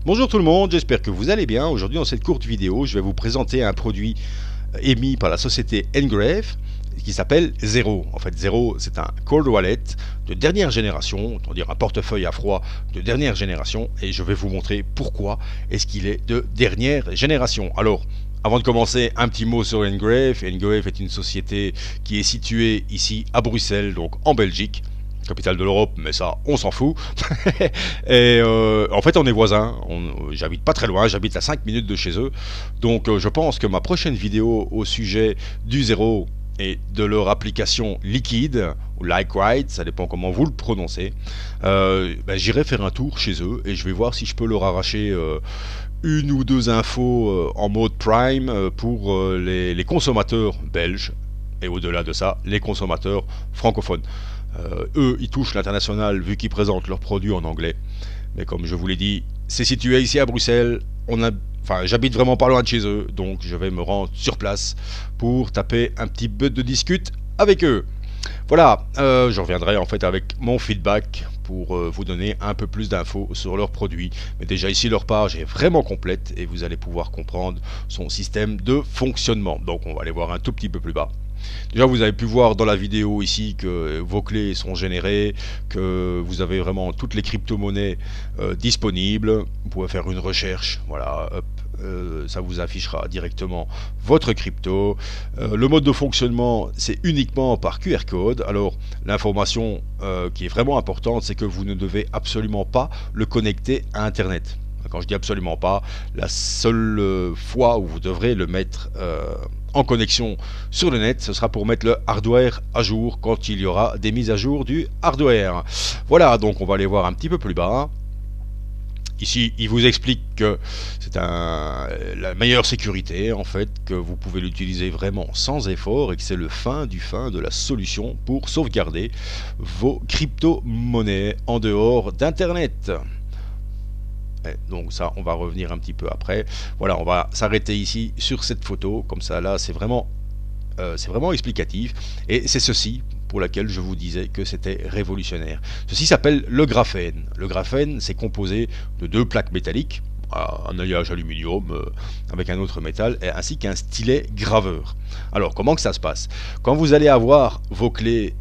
Bonjour tout le monde, j'espère que vous allez bien. Aujourd'hui dans cette courte vidéo, je vais vous présenter un produit émis par la société Ngrave qui s'appelle Zero. En fait, Zero, c'est un cold wallet de dernière génération, on dire un portefeuille à froid de dernière génération, et je vais vous montrer pourquoi est-ce qu'il est de dernière génération. Alors, avant de commencer, un petit mot sur Ngrave. Ngrave est une société qui est située ici à Bruxelles, donc en Belgique, capitale de l'Europe, mais ça, on s'en fout. Et en fait, on est voisins. J'habite pas très loin, j'habite à 5 minutes de chez eux. Donc, je pense que ma prochaine vidéo au sujet du Zero et de leur application Liquid, ou Likewide, ça dépend comment vous le prononcez, j'irai faire un tour chez eux et je vais voir si je peux leur arracher une ou deux infos en mode Prime pour les consommateurs belges et au-delà de ça, les consommateurs francophones. Eux, ils touchent l'international vu qu'ils présentent leurs produits en anglais. Mais comme je vous l'ai dit, c'est situé ici à Bruxelles. J'habite vraiment pas loin de chez eux, donc je vais me rendre sur place pour taper un petit peu de discute avec eux. Voilà, je reviendrai en fait avec mon feedback pour vous donner un peu plus d'infos sur leurs produits. Mais déjà ici leur page est vraiment complète et vous allez pouvoir comprendre son système de fonctionnement. Donc on va aller voir un tout petit peu plus bas. Déjà vous avez pu voir dans la vidéo ici que vos clés sont générées, que vous avez vraiment toutes les crypto-monnaies disponibles. Vous pouvez faire une recherche, voilà, hop, ça vous affichera directement votre crypto. Le mode de fonctionnement, c'est uniquement par QR code. Alors l'information qui est vraiment importante, c'est que vous ne devez absolument pas le connecter à Internet. Quand je dis absolument pas, la seule fois où vous devrez le mettre en connexion sur le net, ce sera pour mettre le hardware à jour quand il y aura des mises à jour du hardware. Voilà, donc on va aller voir un petit peu plus bas. Ici, il vous explique que c'est la meilleure sécurité, en fait, que vous pouvez l'utiliser vraiment sans effort et que c'est le fin de la solution pour sauvegarder vos crypto-monnaies en dehors d'Internet. Donc ça, on va revenir un petit peu après. Voilà, on va s'arrêter ici sur cette photo. Comme ça, là, c'est vraiment explicatif. Et c'est ceci pour laquelle je vous disais que c'était révolutionnaire. Ceci s'appelle le graphène. Le graphène, c'est composé de deux plaques métalliques, un alliage aluminium avec un autre métal, ainsi qu'un stylet graveur. Alors, comment que ça se passe? Quand vous allez avoir vos clés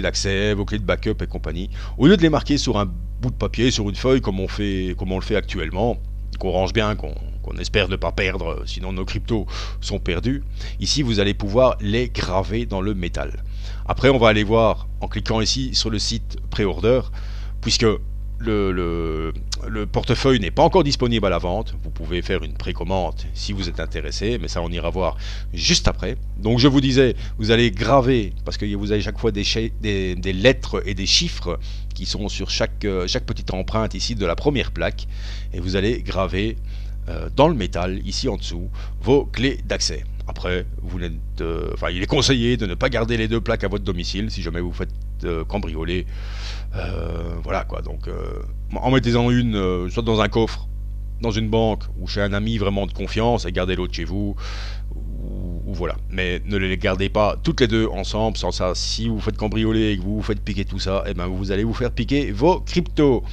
d'accès, vos clés de backup et compagnie, au lieu de les marquer sur un bout de papier, sur une feuille, comme on le fait actuellement, qu'on range bien, qu'on espère ne pas perdre, sinon nos cryptos sont perdus, ici vous allez pouvoir les graver dans le métal. Après, on va aller voir, en cliquant ici sur le site Pre-Order, puisque le portefeuille n'est pas encore disponible à la vente. Vous pouvez faire une précommande si vous êtes intéressé, mais ça on ira voir juste après. Donc je vous disais, vous allez graver, parce que vous avez chaque fois des lettres et des chiffres qui sont sur chaque petite empreinte ici de la première plaque, et vous allez graver dans le métal, ici en dessous, vos clés d'accès. Après, il est conseillé de ne pas garder les deux plaques à votre domicile si jamais vous faites cambrioler. Voilà quoi, donc en mettez-en une soit dans un coffre, dans une banque ou chez un ami vraiment de confiance, et gardez l'autre chez vous. Ou voilà, mais ne les gardez pas toutes les deux ensemble. Sans ça, si vous faites cambrioler et que vous vous faites piquer tout ça, et ben vous allez vous faire piquer vos cryptos.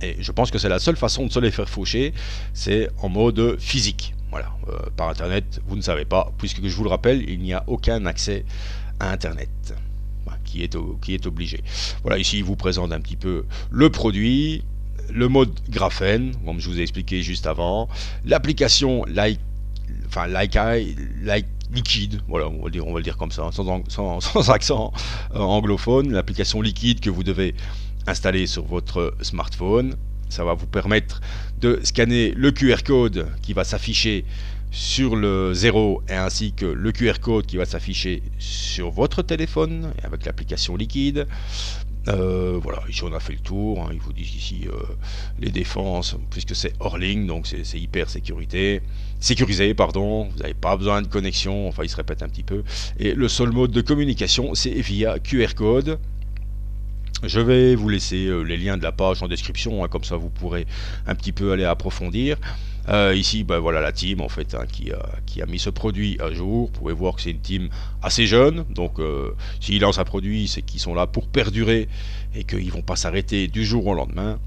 Et je pense que c'est la seule façon de se les faire faucher, c'est en mode physique. Voilà, par internet, vous ne savez pas, puisque je vous le rappelle, il n'y a aucun accès à internet qui est obligé. Voilà, ici il vous présente un petit peu le produit, le mode graphène, comme je vous ai expliqué juste avant, l'application Liquid, voilà, on va le dire comme ça, sans accent anglophone, l'application Liquid que vous devez installer sur votre smartphone. Ça va vous permettre de scanner le QR code qui va s'afficher sur le Zero, et ainsi que le QR code qui va s'afficher sur votre téléphone avec l'application Liquid. Voilà, ici on a fait le tour, hein. Ils vous disent ici les défenses, puisque c'est hors ligne, donc c'est hyper sécurisé, pardon. Vous n'avez pas besoin de connexion, enfin il se répète un petit peu. Et le seul mode de communication, c'est via QR code. Je vais vous laisser les liens de la page en description, hein, comme ça vous pourrez un petit peu aller approfondir. Ici, voilà la team en fait, hein, qui a mis ce produit à jour. Vous pouvez voir que c'est une team assez jeune, donc s'ils lancent un produit, c'est qu'ils sont là pour perdurer et qu'ils vont pas s'arrêter du jour au lendemain.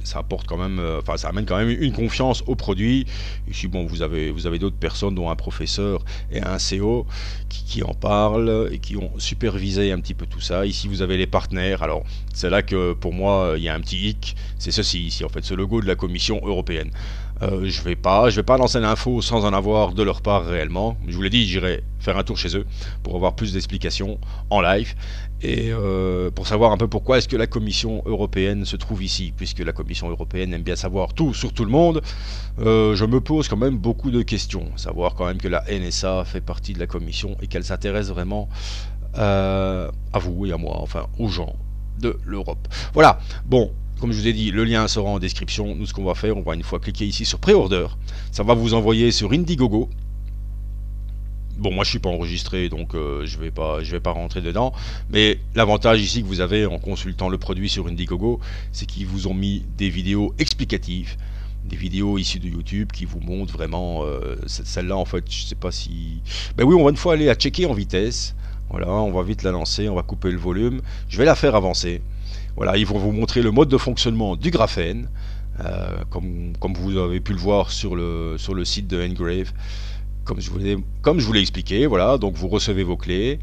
ça apporte quand même, enfin ça amène quand même une confiance au produit. Ici bon, vous avez d'autres personnes, dont un professeur et un CO qui en parlent et qui ont supervisé un petit peu tout ça. Ici vous avez les partenaires. Alors c'est là que pour moi il y a un petit hic, c'est ceci ici en fait, ce logo de la Commission européenne. Je vais pas lancer l'info sans en avoir de leur part réellement. Je vous l'ai dit, j'irai faire un tour chez eux pour avoir plus d'explications en live et pour savoir un peu pourquoi est-ce que la Commission européenne se trouve ici, puisque la Commission européenne aime bien savoir tout sur tout le monde. Je me pose quand même beaucoup de questions, savoir quand même que la NSA fait partie de la Commission et qu'elle s'intéresse vraiment à vous et à moi, enfin aux gens de l'Europe. Voilà, bon. Comme je vous ai dit, le lien sera en description. Nous, ce qu'on va faire, on va une fois cliquer ici sur Pré-Order. Ça va vous envoyer sur Indiegogo. Bon, moi, je suis pas enregistré, donc je vais pas rentrer dedans. Mais l'avantage ici que vous avez en consultant le produit sur Indiegogo, c'est qu'ils vous ont mis des vidéos explicatives. Des vidéos ici de YouTube qui vous montrent vraiment celle-là, en fait, je sais pas si... Ben oui, on va une fois aller à checker en vitesse. Voilà, on va vite la lancer, on va couper le volume. Je vais la faire avancer. Voilà, ils vont vous montrer le mode de fonctionnement du graphène, comme vous avez pu le voir sur le site de Ngrave, comme je vous l'ai expliqué. Voilà, donc vous recevez vos clés,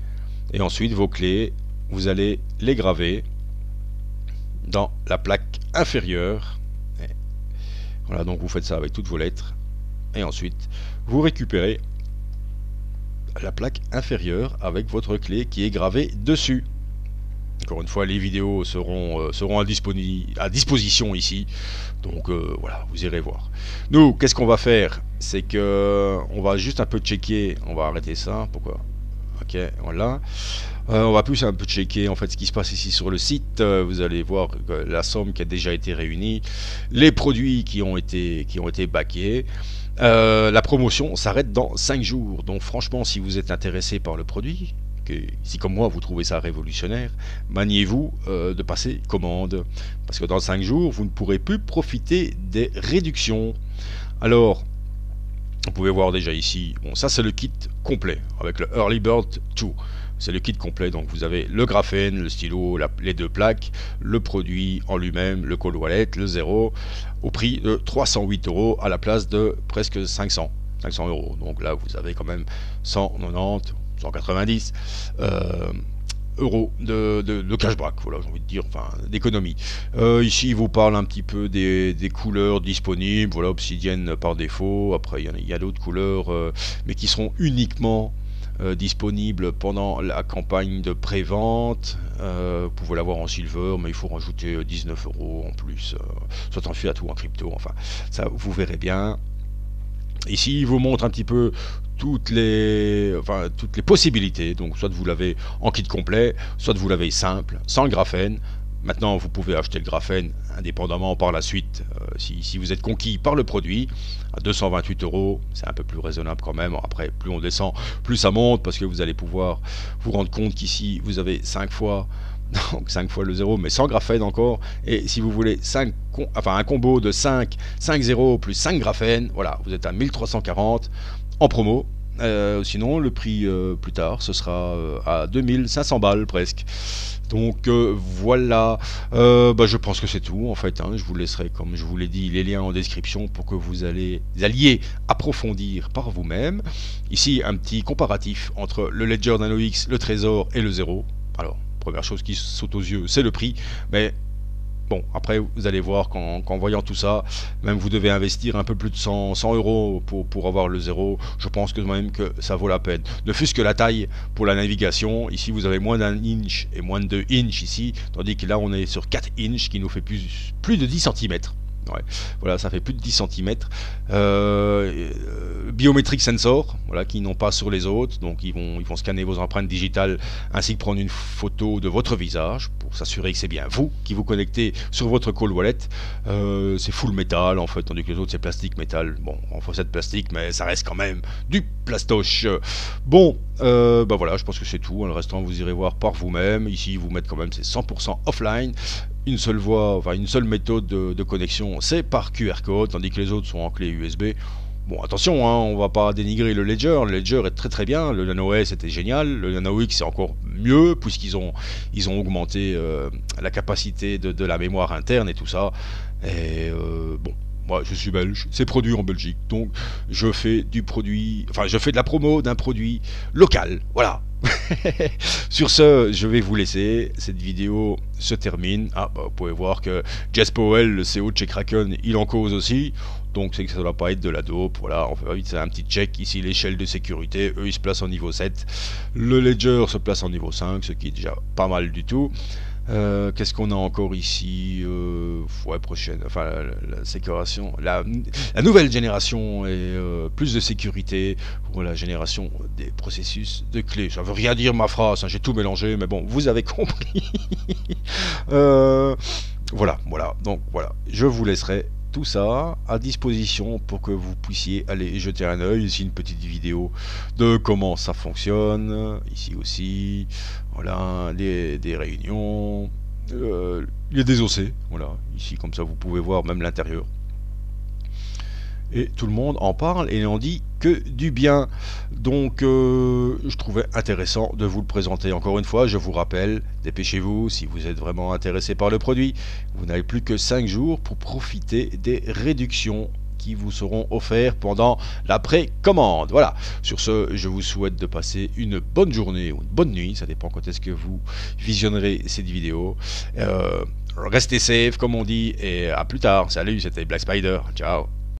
et ensuite vos clés, vous allez les graver dans la plaque inférieure. Et voilà, donc vous faites ça avec toutes vos lettres, et ensuite vous récupérez la plaque inférieure avec votre clé qui est gravée dessus. Encore une fois, les vidéos seront à disposition ici. Donc voilà, vous irez voir. Nous, qu'est-ce qu'on va faire? C'est que on va juste un peu checker. On va arrêter ça. Pourquoi? Ok, voilà. On va plus un peu checker en fait ce qui se passe ici sur le site. Vous allez voir la somme qui a déjà été réunie, les produits qui ont été backés. La promotion s'arrête dans 5 jours. Donc franchement, si vous êtes intéressé par le produit, si comme moi vous trouvez ça révolutionnaire, maniez-vous de passer commande, parce que dans 5 jours vous ne pourrez plus profiter des réductions. Alors vous pouvez voir déjà ici, bon ça c'est le kit complet avec le Early Bird 2, c'est le kit complet. Donc vous avez le graphène, le stylo, les 2 plaques, le produit en lui-même, le cold wallet, le 0, au prix de 308 € à la place de presque 500 €. Donc là vous avez quand même 190 190 euros de cashback, voilà, j'ai envie de dire, enfin d'économie. Ici il vous parle un petit peu des couleurs disponibles. Voilà, obsidienne par défaut. Après il y a d'autres couleurs, mais qui seront uniquement disponibles pendant la campagne de pré-vente. Vous pouvez l'avoir en silver, mais il faut rajouter 19 € en plus, soit en fiat ou en crypto, enfin ça vous verrez bien. Ici il vous montre un petit peu toutes les possibilités. Donc soit vous l'avez en kit complet, soit vous l'avez simple, sans le graphène. Maintenant vous pouvez acheter le graphène indépendamment par la suite, si vous êtes conquis par le produit, à 228 €, c'est un peu plus raisonnable quand même. Après plus on descend, plus ça monte, parce que vous allez pouvoir vous rendre compte qu'ici vous avez 5 fois, donc 5 fois le 0, mais sans graphène encore. Et si vous voulez un combo de 5 0 plus 5 graphène, voilà, vous êtes à 1340 en promo. Sinon le prix plus tard ce sera à 2500 balles presque. Donc voilà, je pense que c'est tout en fait, hein. Je vous laisserai, comme je vous l'ai dit, les liens en description pour que vous alliez approfondir par vous-même. Ici un petit comparatif entre le Ledger Nano X, le Trésor et le 0. Alors première chose qui saute aux yeux, c'est le prix, mais bon, après vous allez voir qu'en voyant tout ça, même vous devez investir un peu plus de 100 € pour avoir le 0. Je pense que même que ça vaut la peine. Ne fût-ce que la taille pour la navigation. Ici vous avez moins d'1 inch et moins de 2 inch ici, tandis que là on est sur 4 inch qui nous fait plus de 10 cm. Ouais, voilà, ça fait plus de 10 cm. Biometric sensor, voilà, qui n'ont pas sur les autres. Donc ils vont scanner vos empreintes digitales ainsi que prendre une photo de votre visage pour s'assurer que c'est bien vous qui vous connectez sur votre cold wallet. C'est full métal en fait, tandis que les autres c'est plastique métal. Bon, en fausset plastique, mais ça reste quand même du plastoche. Bon, voilà, je pense que c'est tout. Le restant vous irez voir par vous-même. Ici ils vous mettent quand même, c'est 100% offline. Une seule voie, enfin une seule méthode de connexion, c'est par QR code, tandis que les autres sont en clé USB. Bon, attention, hein, on va pas dénigrer le Ledger. Le Ledger est très très bien. Le Nano S était génial. Le Nano X c'est encore mieux puisqu'ils ont augmenté la capacité de la mémoire interne et tout ça. Et bon, moi je suis belge, c'est produit en Belgique, donc je fais de la promo d'un produit local. Voilà. Sur ce, je vais vous laisser. Cette vidéo se termine. Ah, bah, vous pouvez voir que Jess Powell, le CEO de chez Kraken, il en cause aussi. Donc c'est que ça ne doit pas être de la dope. Voilà, on fait vite, c'est un petit check. Ici, l'échelle de sécurité, eux, ils se placent en niveau 7. Le Ledger se place en niveau 5, ce qui est déjà pas mal du tout. Qu'est-ce qu'on a encore ici ouais, prochaine, enfin la sécuration, la nouvelle génération et plus de sécurité pour la génération des processus de clés. Ça veut rien dire ma phrase, hein, j'ai tout mélangé, mais bon, vous avez compris. Voilà, donc voilà, je vous laisserai tout ça à disposition pour que vous puissiez aller jeter un œil. Ici une petite vidéo de comment ça fonctionne. Ici aussi, voilà, des réunions. Il y a des OC, voilà. Ici comme ça vous pouvez voir même l'intérieur. Et tout le monde en parle et n'en dit que du bien. Donc je trouvais intéressant de vous le présenter. Encore une fois, je vous rappelle, dépêchez-vous si vous êtes vraiment intéressé par le produit. Vous n'avez plus que 5 jours pour profiter des réductions qui vous seront offerts pendant la précommande. Voilà, sur ce, je vous souhaite de passer une bonne journée ou une bonne nuit, ça dépend quand est-ce que vous visionnerez cette vidéo. Restez safe comme on dit et à plus tard. Salut, c'était Black Spider, ciao.